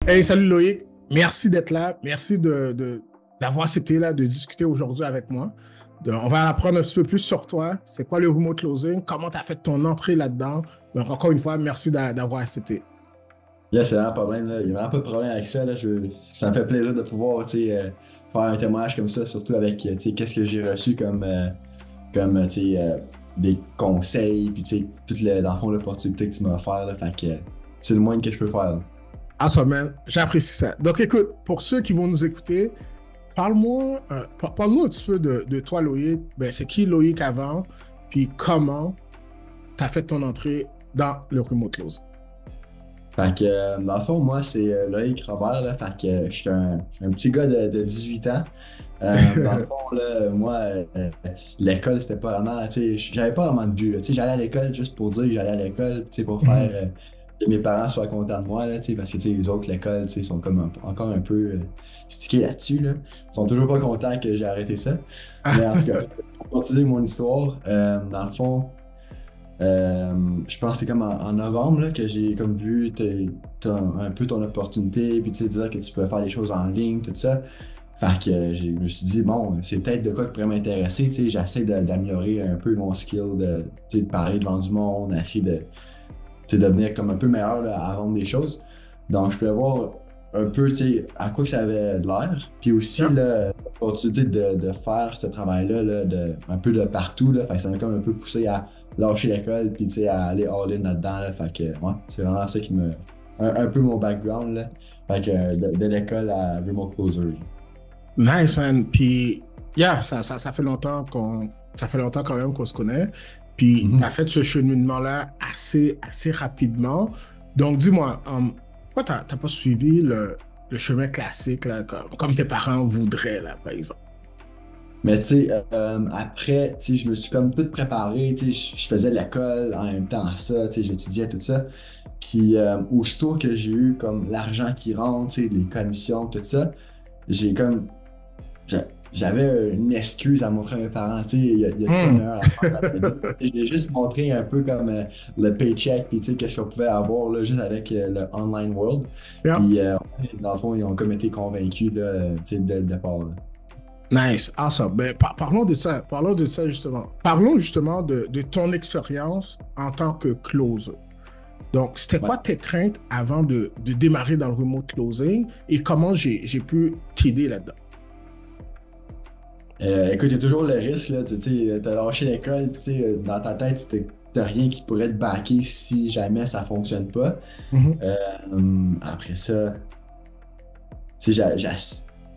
Hey, salut Loïc, merci d'être là, merci d'avoir accepté là, de discuter aujourd'hui avec moi. On va apprendre un petit peu plus sur toi. C'est quoi le remote closing? Comment tu as fait ton entrée là-dedans? Donc, encore une fois, merci d'avoir accepté. C'est vraiment pas de problème, là. Il n'y a vraiment pas de problème avec ça, là. Ça me fait plaisir de pouvoir, faire un témoignage comme ça, surtout avec, qu'est-ce que j'ai reçu comme des conseils, puis, dans le fond, l'opportunité que tu m'as offert, là. Fait que c'est le moins que je peux faire, là. Awesome, man. J'apprécie ça. Donc, écoute, pour ceux qui vont nous écouter, parle-nous un petit peu de toi, Loïc. Ben, c'est qui Loïc avant? Puis comment tu as fait ton entrée dans le remote closing? Fait que, dans le fond, moi, c'est Loïc Robert, là. Fait que je suis un petit gars de 18 ans. Dans le fond, là, moi, l'école, c'était pas vraiment, j'avais pas vraiment de but, là. J'allais à l'école juste pour dire que j'allais à l'école, pour faire que mes parents soient contents de moi, là, parce que, les autres, l'école, sont comme encore un peu stickés là-dessus, là. Ils sont toujours pas contents que j'ai arrêté ça. Mais en tout cas, pour continuer mon histoire, dans le fond, je pense que c'est comme en novembre là, que j'ai comme vu un peu ton opportunité, puis dire que tu peux faire des choses en ligne, tout ça. Fait que je me suis dit, bon, c'est peut-être de quoi qui pourrait m'intéresser. J'essaie d'améliorer un peu mon skill de parler devant du monde, essayer de devenir comme un peu meilleur là, à vendre des choses. Donc, je voulais voir un peu à quoi que ça avait de l'air. Puis aussi, Yeah. l'opportunité de faire ce travail-là là, un peu de partout. Là, fait que ça m'a comme un peu poussé à lâcher l'école puis à aller all-in là-dedans. Là. Fait que, ouais, c'est vraiment ça qui me. Un peu mon background. Là. Fait que de l'école à Remote Closer. Nice, man. Puis, yeah, ça fait longtemps ça fait longtemps quand même qu'on se connaît. Puis, tu as Mhm. fait ce cheminement-là assez rapidement. Donc, dis-moi, pourquoi t'as pas suivi le chemin classique, là, comme tes parents voudraient, là, par exemple? Mais après, je me suis comme tout préparé, je faisais l'école en même temps à ça, j'étudiais tout ça. Puis aussitôt que j'ai eu comme l'argent qui rentre, les commissions, tout ça, j'ai comme j'avais une excuse à montrer à mes parents, il y a de quoi de Hmm. meilleur à faire dans la vie. J'ai juste montré un peu comme le paycheck, puis qu'est-ce qu'on pouvait avoir là, juste avec le online world. Yeah. Puis dans le fond, ils ont comme été convaincus là, dès le départ. Là. Nice, awesome. Ben, parlons de ça justement. Parlons justement de ton expérience en tant que closer. Donc, c'était Ouais. quoi tes craintes avant de démarrer dans le remote closing et comment j'ai pu t'aider là-dedans? Écoute, il y a toujours le risque, là, t'as lâché l'école, puis dans ta tête, t'as rien qui pourrait te backer si jamais ça fonctionne pas. Mhm. Après ça, tu sais,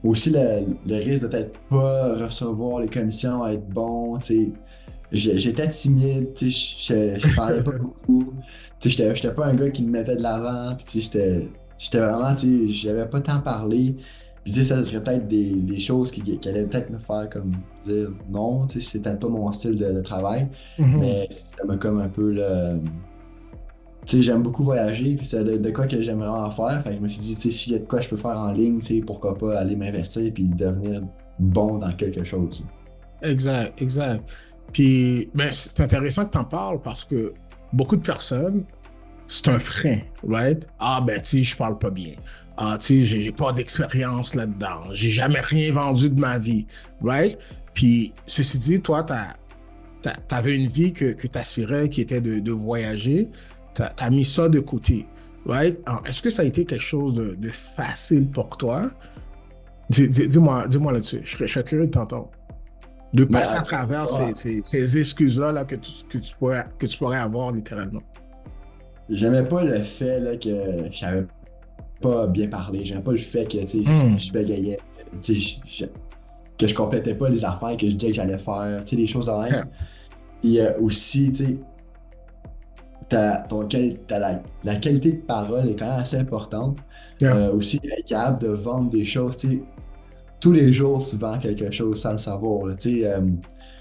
aussi le risque de peut-être pas recevoir les commissions, être bon, j'étais timide, je parlais pas beaucoup, j'étais pas un gars qui me mettait de l'avant, puis j'étais vraiment, j'avais pas tant parlé. Puis ça serait peut-être des choses qui allaient peut-être me faire comme dire non, c'est peut-être pas mon style de travail, Mhm. mais ça m'a comme un peu le. J'aime beaucoup voyager, puis c'est de quoi que j'aime vraiment faire. Fait que je me suis dit, s'il y a de quoi je peux faire en ligne, pourquoi pas aller m'investir puis devenir bon dans quelque chose. Exact, exact. Puis, ben, c'est intéressant que tu en parles parce que beaucoup de personnes, c'est un frein, right? Ah, ben, tu sais, je parle pas bien. Ah, tu sais, j'ai pas d'expérience là-dedans. J'ai jamais rien vendu de ma vie, right? Puis, ceci dit, toi, t'avais une vie que tu aspirais, qui était de voyager. T'as mis ça de côté, right? Alors, est-ce que ça a été quelque chose de facile pour toi? Dis-moi là-dessus. Je serais curieux de t'entendre. De Mais passer à travers ces excuses-là là, que tu pourrais avoir littéralement. j'aimais pas le fait là, que je savais pas bien parler. J'aimais pas le fait que Hmm. je bégayais, tu sais, que je complétais pas les affaires que je disais que j'allais faire, des choses de Yeah. même. Puis aussi, la qualité de parole est quand même assez importante. Yeah. Aussi, être capable de vendre des choses, tous les jours, tu vends quelque chose sans le savoir. Là, tu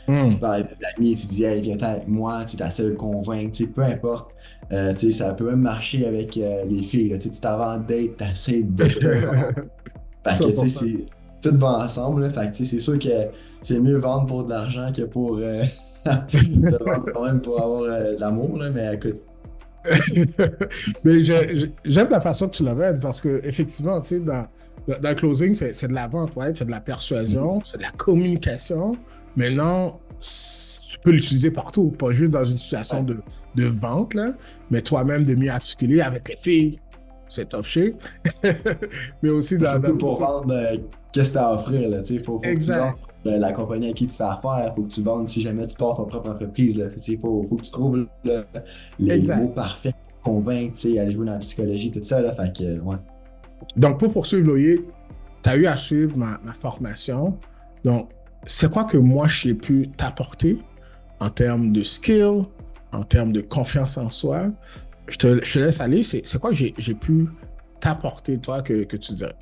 Hmm. parles avec d'amis, tu dis, hey, viens avec moi, tu essaies de le convaincre, peu importe. Ça peut même marcher avec les filles. Là, tu t'en vas en date, tu essaies de le vendre. Fait C'est que, important. c'est tout va ensemble. Là, fait que, c'est sûr que c'est mieux vendre pour de l'argent que pour te vendre quand même pour avoir de l'amour. Là, mais écoute, Mais j'aime la façon que tu l'amènes parce que effectivement, tu sais, dans le closing, c'est de la vente, ouais, c'est de la persuasion, c'est de la communication. Maintenant, tu peux l'utiliser partout, pas juste dans une situation Ouais. de vente, là, mais toi-même de mieux articuler avec les filles, c'est top shape, mais aussi dans Surtout tout pour autre. vendre qu'est-ce que tu as à offrir. Là, faut que tu vendes Exact, la compagnie à qui tu fais affaire. Faut que tu vendes si jamais tu pars ton propre entreprise. Là. Faut que tu trouves les mots exact. parfaits pour convaincre, aller jouer dans la psychologie, tout ça. Là, fait que, ouais. Donc, pour poursuivre, Loïc, tu as eu à suivre ma formation. Donc, c'est quoi que moi, j'ai pu t'apporter en termes de skill, en termes de confiance en soi? Je te laisse aller. C'est quoi que j'ai pu t'apporter, toi, que tu dirais?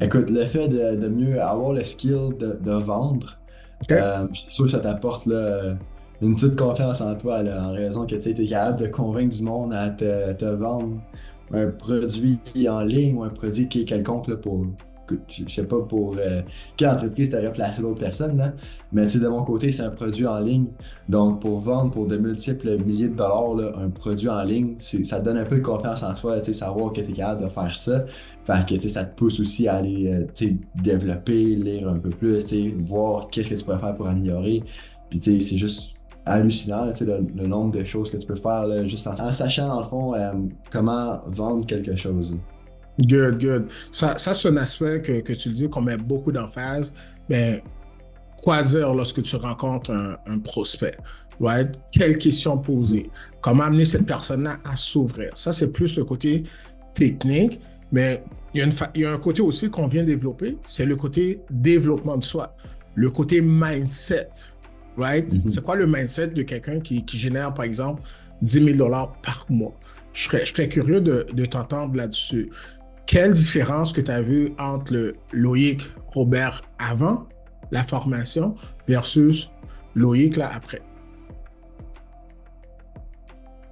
Écoute, le fait de mieux avoir le skill de vendre, OK? c'est sûr que ça t'apporte là, une petite confiance en toi, là, en raison que tu es capable de convaincre du monde à te vendre un produit en ligne ou un produit qui est quelconque là, pour, je sais pas pour quelle entreprise t'aurais placé d'autres personnes, là, mais tu sais, de mon côté, c'est un produit en ligne. Donc, pour vendre pour de multiples milliers de dollars là, un produit en ligne, ça te donne un peu de confiance en toi, tu sais, savoir que tu es capable de faire ça. Fait que, tu sais, ça te pousse aussi à aller, tu sais, développer, lire un peu plus, tu sais, voir qu'est-ce que tu pourrais faire pour améliorer. Puis, tu sais, c'est juste hallucinant, là, tu sais, le nombre de choses que tu peux faire, là, juste en sachant, dans le fond, comment vendre quelque chose. Good, good. Ça c'est un aspect que tu le dis qu'on met beaucoup d'emphase. Mais quoi dire lorsque tu rencontres un prospect? Right? Quelles questions poser? Comment amener cette personne-là à s'ouvrir? Ça, c'est plus le côté technique, mais il y a un côté aussi qu'on vient développer, c'est le côté développement de soi, le côté mindset. Right? C'est Mhm. quoi le mindset de quelqu'un qui génère, par exemple, 10 000 $ par mois? Je serais curieux de t'entendre là-dessus. Quelle différence que tu as vue entre le Loïc Robert avant la formation versus Loïc là après?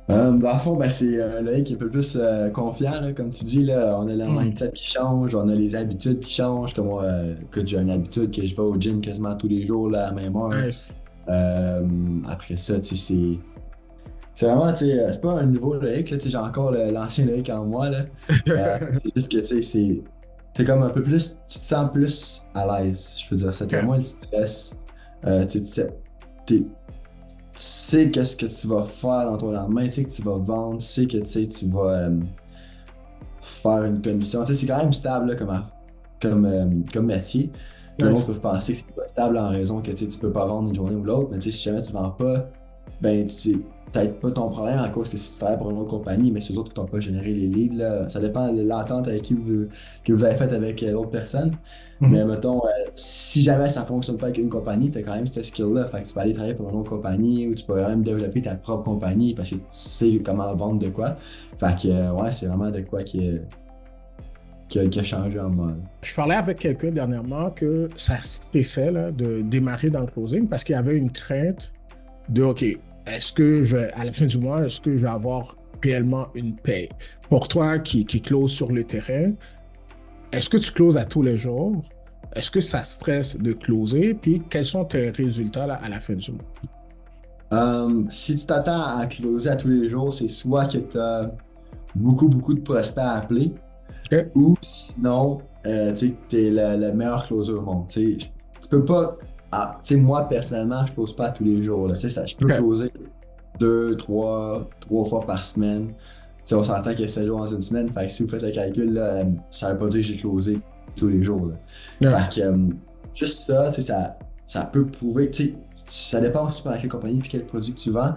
Dans le fond, ben, c'est Loïc qui est un peu plus confiant, là, comme tu dis, là, on a le Hmm. mindset qui change, on a les habitudes qui changent, comme moi, écoute, j'ai une habitude que je vais au gym quasiment tous les jours là, à la même heure. Nice. Après ça, tu sais, c'est vraiment, tu sais, c'est pas un nouveau Loïc, là, tu sais, j'ai encore l'ancien Loïc en moi, là. C'est juste que, tu sais, t'es comme un peu plus, tu te sens plus à l'aise, je peux dire ça, t'as OK. moins de stress, tu sais, tu sais qu'est-ce que tu vas faire dans ton lendemain, tu sais que tu vas vendre, tu sais que, tu sais, tu vas faire une commission, tu sais, c'est quand même stable, là, comme métier. Le monde Nice. peut penser que c'est pas stable en raison que, tu sais, tu peux pas vendre une journée ou l'autre, mais tu sais, si jamais tu vends pas, ben, c'est peut-être pas ton problème à cause que si tu travailles pour une autre compagnie, mais c'est eux autres qui t'ont pas généré les leads, là. Ça dépend de l'entente avec que vous avez faite avec l'autre personne. Mais Mhm. mettons, si jamais ça fonctionne pas avec une compagnie, tu as quand même cette skill-là. Fait que tu peux aller travailler pour une autre compagnie ou tu peux même développer ta propre compagnie parce que tu sais comment vendre de quoi. Fait que, ouais, c'est vraiment de quoi qui a changé en moi. Je parlais avec quelqu'un dernièrement que ça stressait là, de démarrer dans le closing parce qu'il y avait une crainte de OK, à la fin du mois, est-ce que je vais avoir réellement une paye? Pour toi qui close sur le terrain, est-ce que tu closes à tous les jours? Est-ce que ça stresse de closer? Puis quels sont tes résultats là, à la fin du mois? Si tu t'attends à closer à tous les jours, c'est soit que tu as beaucoup de prospects à appeler OK? ou sinon, tu sais, que tu es le meilleur closer au monde. Tu sais, tu peux pas. Ah, tu sais, moi, personnellement, je close pas tous les jours. Là. Tu sais, ça, je peux OK. closer trois fois par semaine. Tu sais, on s'entend qu'il y a 7 jours dans une semaine. Fait que si vous faites le calcul, là, ça veut pas dire que j'ai closé tous les jours. Là. Yeah. Fait que juste ça, tu sais, ça peut prouver. Tu sais, ça dépend aussi par quelle compagnie et quel produit que tu vends.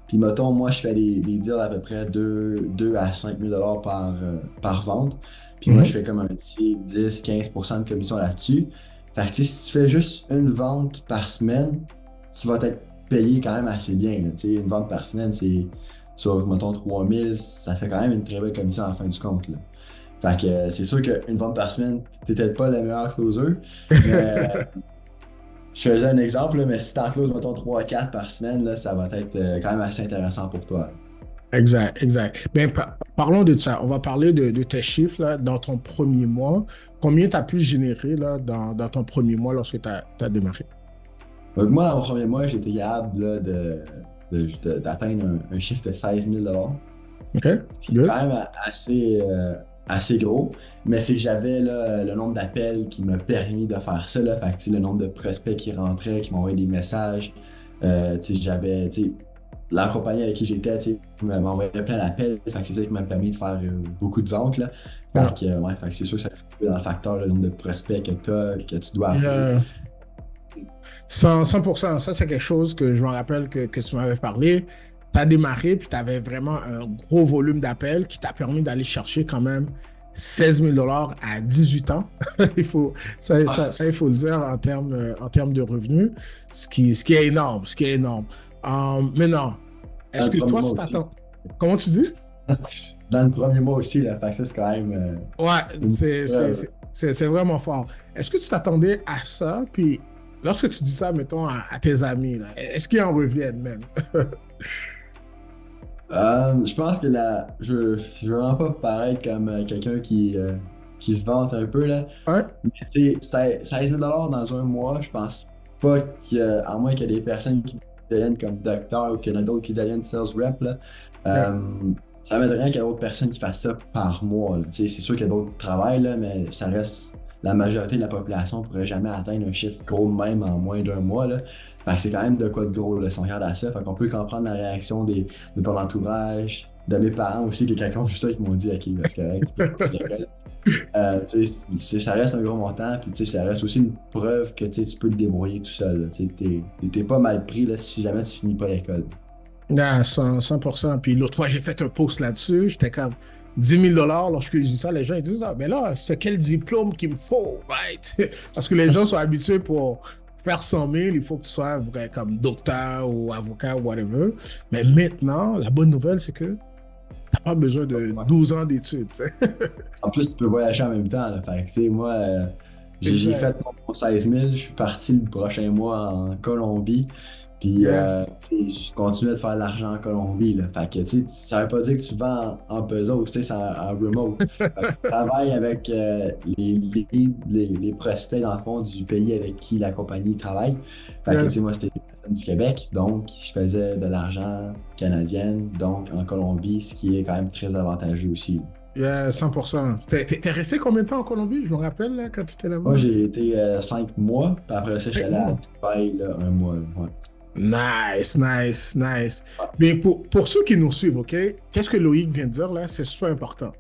Puis, mettons, moi, je fais des deals à peu près 2 à 5 000 par vente. Puis, moi, je Mhm. fais comme un petit 10-15% de commission là-dessus. Fait que, tu sais, si tu fais juste une vente par semaine, tu vas être payé quand même assez bien. Là. Tu sais, une vente par semaine, c'est sur, mettons, 3 000, ça fait quand même une très belle commission à la fin du compte. Là. Fait que c'est sûr qu'une vente par semaine, t'es peut-être pas le meilleur closer, mais je faisais un exemple, là, mais si t'en closes, mettons, 3 4 par semaine, là, ça va être quand même assez intéressant pour toi. Exact, exact. Ben, parlons de ça. On va parler de tes chiffres là, dans ton premier mois. Combien tu as pu générer là, dans ton premier mois lorsque tu as démarré? Donc moi, dans mon premier mois, j'étais capable là, d'atteindre un chiffre de 16 000 $. OK, C'est good. quand même assez gros, mais c'est que j'avais là, le nombre d'appels qui m'a permis de faire ça. Là. Fait que, tu sais, le nombre de prospects qui rentraient, qui m'envoyaient des messages. Tu sais, tu sais, la compagnie avec qui j'étais, tu sais, m'envoyait plein d'appels. Fait que c'est ça qui m'a permis de faire beaucoup de ventes. Là. Yeah. Ouais, fait que c'est sûr que ça fait dans le facteur, le nombre de prospects que tu as, que tu dois appeler. Yeah. 100%, ça c'est quelque chose que je me rappelle que tu m'avais parlé. Tu as démarré, puis tu avais vraiment un gros volume d'appels qui t'a permis d'aller chercher quand même 16 000 $ à 18 ans. Il faut, il faut le dire en termes de revenus, ce qui est énorme, ce qui est énorme. Maintenant, Dans est-ce le que premier toi, mois tu aussi. t'attends... Comment tu dis? Dans le premier mois aussi, là, fait que ça, c'est quand même Ouais, une preuve. c'est vraiment fort. Est-ce que tu t'attendais à ça? Puis, lorsque tu dis ça, mettons, à tes amis, là, est-ce qu'ils en reviennent même? Je pense que je veux vraiment pas paraître comme quelqu'un qui se vante un peu, là. Ouais? Mais tu sais, 16 000 $ dans un mois, je pense pas à moins qu'il y ait des personnes qui deviennent comme docteur ou qu'il y en a d'autres qui deviennent sales rep, là, Yeah. ça m'aiderait qu'il y ait d'autres personnes qui fassent ça par mois, là. Tu sais, c'est sûr qu'il y a d'autres travails, là, mais ça reste. La majorité de la population ne pourrait jamais atteindre un chiffre gros de même en moins d'un mois, là. Fait que c'est quand même de quoi de gros, là, si on regarde à ça. Fait qu'on peut comprendre la réaction de ton entourage, de mes parents aussi, que quelqu'un vu ça qui m'ont dit, OK, c'est correct, tu sais, ça reste un gros montant, puis tu sais, ça reste aussi une preuve que tu sais, tu peux te débrouiller tout seul. Là. Tu sais, t'es pas mal pris là, si jamais tu finis pas l'école. Yeah, 100%. Puis l'autre fois, j'ai fait un post là-dessus. J'étais comme 10 000 $ lorsque je dis ça. Les gens ils disent, ah, mais là, c'est quel diplôme qu'il me faut, right? Parce que les gens sont habitués pour faire 100 000, il faut que tu sois vrai, comme docteur ou avocat ou whatever. Mais maintenant, la bonne nouvelle, c'est que t'as pas besoin de Ouais. 12 ans d'études. Tu sais. En plus, tu peux voyager en même temps. Là. Fait que, tu sais, moi, j'ai Exact. fait mon 16 000, je suis parti le prochain mois en Colombie. Puis, Yes. je continuais de faire de l'argent en Colombie. Là. Fait que, tu sais, ça veut pas dire que tu vends en pesos, tu sais, c'est en remote. Fait que tu travailles avec les prospects, dans le fond, du pays avec qui la compagnie travaille. Fait que, tu sais, moi, Yes. c'était des personnes du Québec, donc je faisais de l'argent canadien, donc en Colombie, ce qui est quand même très avantageux aussi. Yeah, 100%. T'es resté combien de temps en Colombie? Je me rappelle là, quand tu étais là-bas. Moi, j'ai été 5 mois, puis après ça, je suis Cinq allé à mois. Dubaï, là, un mois. Là, ouais. Nice, nice, nice. Mais pour ceux qui nous suivent, OK, qu'est-ce que Loïc vient de dire là? C'est super important.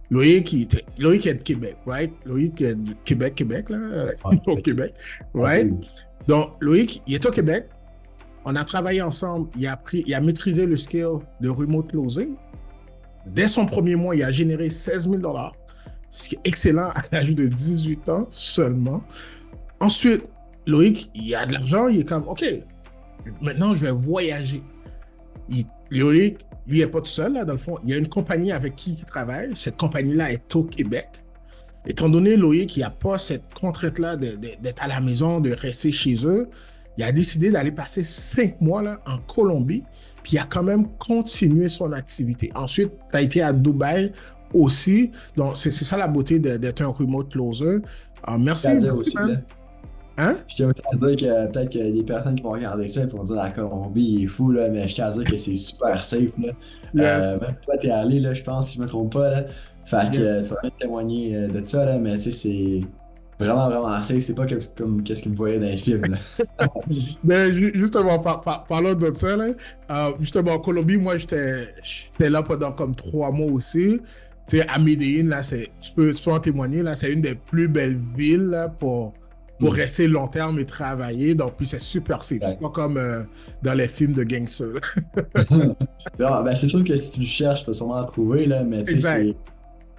Loïc est de Québec, right? Loïc est de Québec, Québec, là, Ouais, au fait que, Québec, un peu, right? Donc, Loïc, il est au Québec. On a travaillé ensemble. Il a maîtrisé le skill de remote closing. Dès son premier mois, il a généré 16 000 $, ce qui est excellent à l'âge de 18 ans seulement. Ensuite, Loïc, il a de l'argent, il est comme, OK, maintenant, je vais voyager. Loïc, lui, il n'est pas tout seul, là, dans le fond. Il y a une compagnie avec qui il travaille. Cette compagnie-là est au Québec. Étant donné, Loïc, il n'y a pas cette contrainte-là d'être à la maison, de rester chez eux, il a décidé d'aller passer 5 mois là, en Colombie, puis il a quand même continué son activité. Ensuite, tu as été à Dubaï aussi. Donc, c'est ça la beauté d'être un remote closer. je tiens à Merci, dire merci, aussi, man. là, Hein? je tiens à dire que peut-être qu'il y a des personnes qui vont regarder ça et vont dire la Colombie, il est fou, là, mais je tiens à dire que c'est super safe. Là. Yes. Même toi, t'es allé, là, je pense, si je me trompe pas. Là. Fait que Yeah. tu vas bien témoigner de ça, là, mais tu sais, c'est vraiment, vraiment safe. C'est pas comme qu'est-ce que vous voyez dans les films. Là. Mais justement, parlant de ça, là, justement, en Colombie, moi, j'étais là pendant comme 3 mois aussi. Tu sais, à Medellín, là, tu peux en témoigner, là, c'est une des plus belles villes là, pour Mm. rester long terme et travailler. Donc, puis c'est super safe. C'est Ouais. pas comme dans les films de gangsters. Bon, ben, c'est sûr que si tu le cherches, tu peux sûrement en trouver, là, mais tu sais, Exact.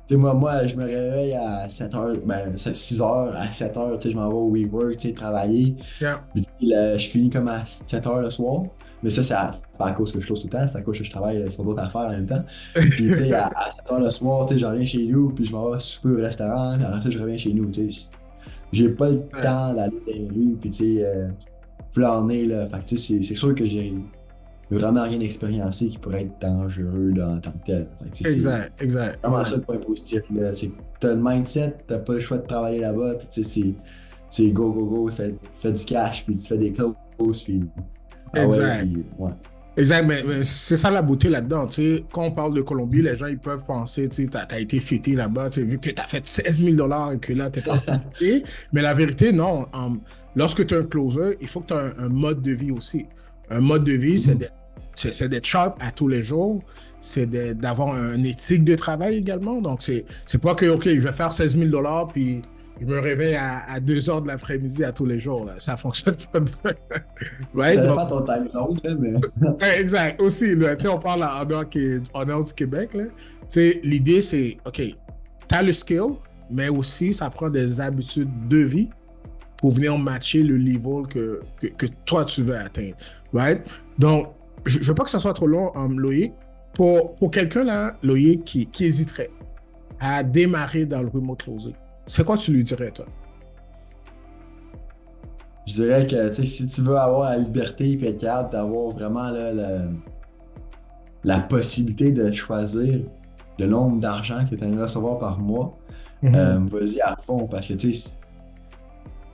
tu sais, moi, je me réveille à 7 h, ben, 6 h, à 7 h, tu sais, je m'en vais au WeWork, tu sais, travailler. Yeah. Puis, là, je finis comme à 7 h le soir. Mais ça, c'est pas à cause que je close tout le temps, c'est à cause que je travaille sur d'autres affaires en même temps. Puis, tu sais, à 7 h le soir, tu sais, je reviens chez nous, puis je m'en vais souper au restaurant, puis après ça, je reviens chez nous, tu sais. J'ai pas le Ouais. temps d'aller dans les rues, puis, tu sais, planer, là. Fait que, tu sais, c'est sûr que j'ai vraiment rien expérimenté qui pourrait être dangereux, là, en tant que tel. Fait que, tu sais, Exact, exact. c'est vraiment Ouais. ça le point positif, là. C'est que t'as le mindset, t'as pas le choix de travailler là-bas, puis, tu sais, c'est go, go, go, fais du cash, puis tu fais des closes, puis. Ah ouais, Exact. puis ouais. Exact, mais c'est ça la beauté là-dedans. Tu sais, quand on parle de Colombie, les gens ils peuvent penser, tu sais, t'as été fêté là-bas, tu sais, vu que tu as fait 16 000 $ et que là, tu es parti fêter. Mais la vérité, non. Lorsque tu es un closer, il faut que tu aies un mode de vie aussi. Un mode de vie, c'est d'être sharp à tous les jours. C'est d'avoir un éthique de travail également. Donc, c'est pas que, OK, je vais faire 16 000 $ puis je me réveille à 2 heures de l'après-midi à tous les jours. Là. Ça fonctionne pas. Right? Ça Donc, dépend de ton time zone, là, mais. ouais, exact. Aussi, là, tu sais, on parle en dehors du Québec. Là. Tu sais, l'idée, c'est, OK, tu as le skill, mais aussi, ça prend des habitudes de vie pour venir matcher le level que toi, tu veux atteindre. Right? Donc, je ne veux pas que ça soit trop long, Loïc. Pour quelqu'un, là, Loïc, qui hésiterait à démarrer dans le remote closing, c'est quoi tu lui dirais, toi? Je dirais que, tu sais, si tu veux avoir la liberté et être capable d'avoir vraiment là, la possibilité de choisir le nombre d'argent que tu aimerais recevoir par mois, Mhm. vas-y à fond parce que, tu sais,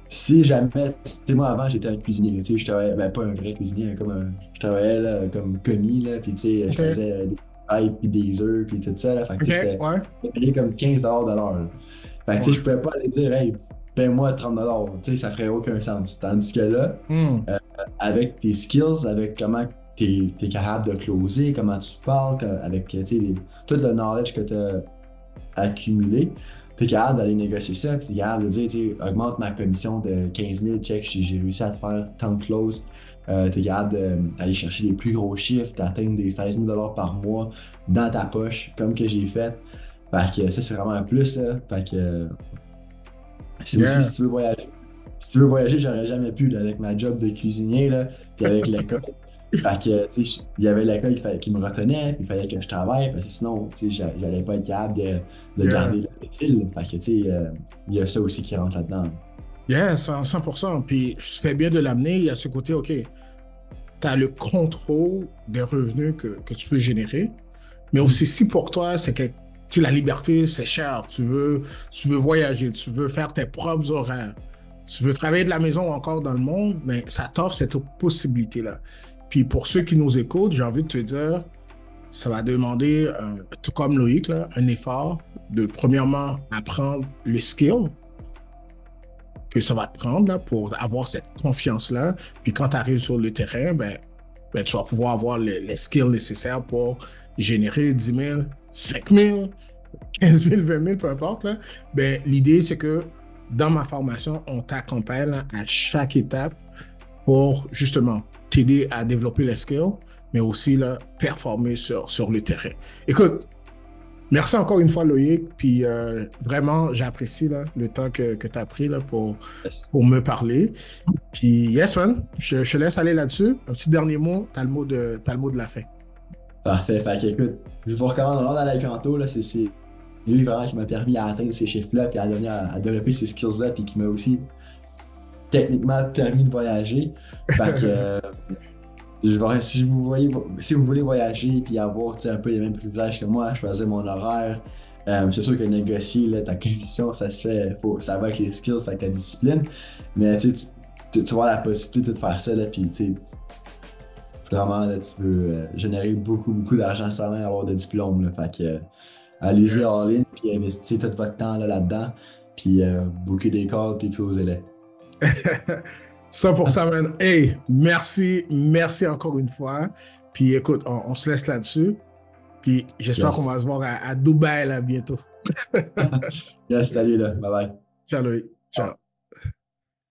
si jamais, tu sais, moi avant j'étais un cuisinier, là, tu sais, je travaillais, ben pas un vrai cuisinier, je travaillais là, comme commis, là, puis tu sais, je OK. faisais des pâtes, puis des œufs, puis tout ça, là, fait que OK. tu sais, Ouais. c'était payé comme 15 $ de l'heure, là. Fait que tu sais, je Ouais. pouvais pas aller dire, hey, paye-moi 30 $, tu sais, ça ferait aucun sens. Tandis que là, Hmm. euh, avec tes skills, avec comment tu es capable de closer, comment tu parles, avec tu sais, tout le knowledge que tu as accumulé, tu es capable d'aller négocier ça, puis tu es capable de dire, tu sais, augmente ma commission de 15 000 check si j'ai réussi à te faire tant de close. Tu es capable d'aller chercher les plus gros chiffres, d'atteindre des 16 000 $ par mois dans ta poche, comme que j'ai fait. Fait que ça, c'est vraiment un plus, là. Fait que c'est aussi Yeah. si tu veux voyager. Si tu veux voyager, j'aurais jamais pu, là, avec ma job de cuisinier, là, puis avec l'école. Fait que, tu sais, il y avait l'école qui me retenait, puis il fallait que je travaille, parce que sinon, tu sais, j'allais pas être capable de Yeah. garder le fil. Fait que, tu sais, il y a ça aussi qui rentre là-dedans. Yeah, 100%. Puis, je fais bien de l'amener. Il y a ce côté, OK, tu as le contrôle des revenus que tu peux générer. Mais Mhm. aussi, si pour toi, c'est que la liberté, c'est cher, tu veux voyager, tu veux faire tes propres horaires, tu veux travailler de la maison ou encore dans le monde, mais ça t'offre cette possibilité-là. Puis pour ceux qui nous écoutent, j'ai envie de te dire, ça va demander, tout comme Loïc, là, un effort de, premièrement, apprendre le skill que ça va te prendre là, pour avoir cette confiance-là. Puis quand tu arrives sur le terrain, ben, tu vas pouvoir avoir les skills nécessaires pour générer 10 000, 5 000, 15 000, 20 000, peu importe. Là. Ben, l'idée, c'est que dans ma formation, on t'accompagne là, à chaque étape pour justement t'aider à développer les skills, mais aussi là, performer sur le terrain. Écoute, merci encore une fois, Loïc. Puis vraiment, j'apprécie là, le temps que tu as pris là, Yes. pour me parler. Puis, yes, man, je te laisse aller là-dessus. Un petit dernier mot, t'as le mot de la fin. Parfait. Fait que, écoute, je vous recommande vraiment d'aller avec Anto, là, c'est lui vraiment qui m'a permis à atteindre ces chiffres-là, puis à devenir, à développer ces skills-là, puis qui m'a aussi techniquement permis de voyager. Fait que, si vous voulez voyager et avoir tu sais, un peu les mêmes privilèges que moi, choisir mon horaire, c'est sûr que négocier là, ta commission, ça se fait, ça va avec les skills, avec ta discipline. Mais tu vois la possibilité de faire ça, là, puis vraiment, là, tu peux générer beaucoup, beaucoup d'argent sans même avoir de diplôme. Là. Fait que, allez-y Yes. en ligne, puis investissez tout votre temps là-dedans, puis booker des calls, puis closez-les. 100%, man. Hey, merci, merci encore une fois. Puis écoute, on se laisse là-dessus. Puis j'espère qu'on Yes. va se voir à Dubaï là bientôt. Yes, salut là, bye bye. Ciao, Loïc. Ciao.